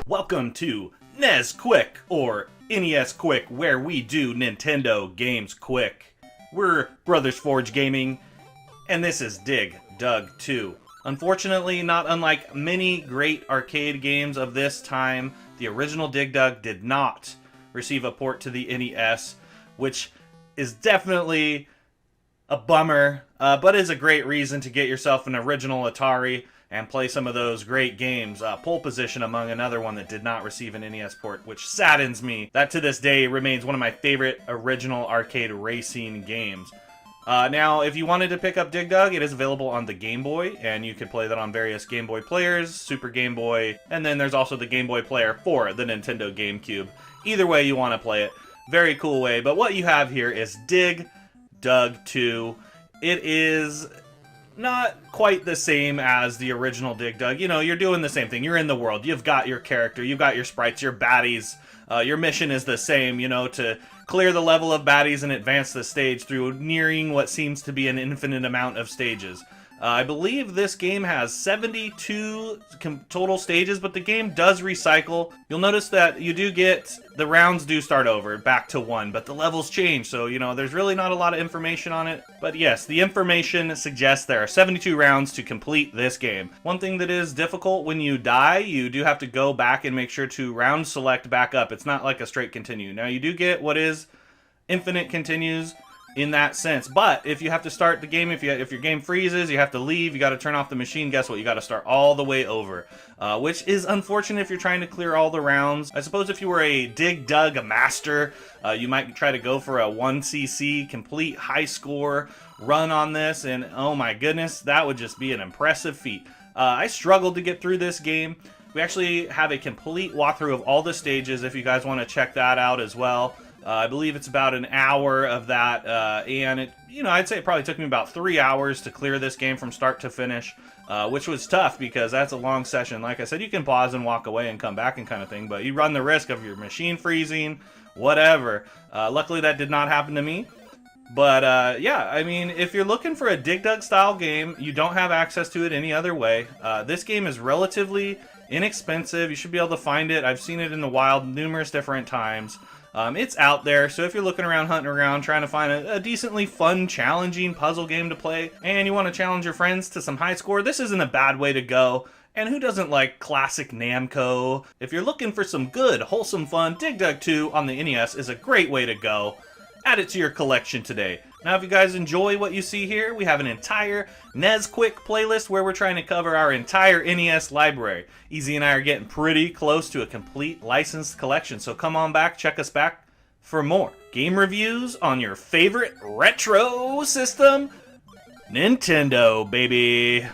Welcome to NESQuick, or NESQuick, where we do Nintendo games quick. We're Brothers Forge Gaming, and this is Dig Dug 2. Unfortunately, not unlike many great arcade games of this time, the original Dig Dug did not receive a port to the NES, which is definitely a bummer, but is a great reason to get yourself an original Atari and play some of those great games. Pole Position among another one that did not receive an NES port, which saddens me. That to this day remains one of my favorite original arcade racing games. Now, if you wanted to pick up Dig Dug, it is available on the Game Boy, and you can play that on various Game Boy players, Super Game Boy, and then there's also the Game Boy player for the Nintendo GameCube. Either way you want to play it, very cool way. But what you have here is Dig Dug 2. It is not quite the same as the original Dig Dug. You know, you're doing the same thing. You're in the world. You've got your character. You've got your sprites, your baddies. Your mission is the same, you know, to clear the level of baddies and advance the stage through nearing what seems to be an infinite amount of stages. I believe this game has 72 total stages, but the game does recycle. You'll notice that you do get, the rounds do start over, back to 1, but the levels change, so, you know, there's really not a lot of information on it. But yes, the information suggests there are 72 rounds to complete this game. One thing that is difficult when you die, you do have to go back and make sure to round select back up. It's not like a straight continue. Now, you do get what is infinite continues in that sense, but if you have to start the game, if your game freezes, you have to leave, you got to turn off the machine, guess what, you got to start all the way over, which is unfortunate if you're trying to clear all the rounds. I suppose if you were a Dig Dug master, you might try to go for a 1cc complete high score run on this, and oh my goodness, that would just be an impressive feat. I struggled to get through this game. We actually have a complete walkthrough of all the stages if you guys want to check that out as well. I believe it's about an hour of that, and it, you know, I'd say it probably took me about 3 hours to clear this game from start to finish, which was tough because that's a long session. Like I said, you can pause and walk away and come back and kind of thing, but you run the risk of your machine freezing, whatever. Luckily, that did not happen to me. But, yeah, I mean, if you're looking for a Dig Dug style game, you don't have access to it any other way. This game is relatively inexpensive. You should be able to find it. I've seen it in the wild numerous different times. It's out there, so if you're looking around, hunting around, trying to find a decently fun, challenging puzzle game to play, and you want to challenge your friends to some high score, this isn't a bad way to go. And who doesn't like classic Namco? If you're looking for some good, wholesome fun, Dig Dug 2 on the NES is a great way to go. Add it to your collection today. Now, if you guys enjoy what you see here, we have an entire NESQuick playlist where we're trying to cover our entire NES library. Easy and I are getting pretty close to a complete licensed collection, so come on back, check us back for more game reviews on your favorite retro system, Nintendo, baby.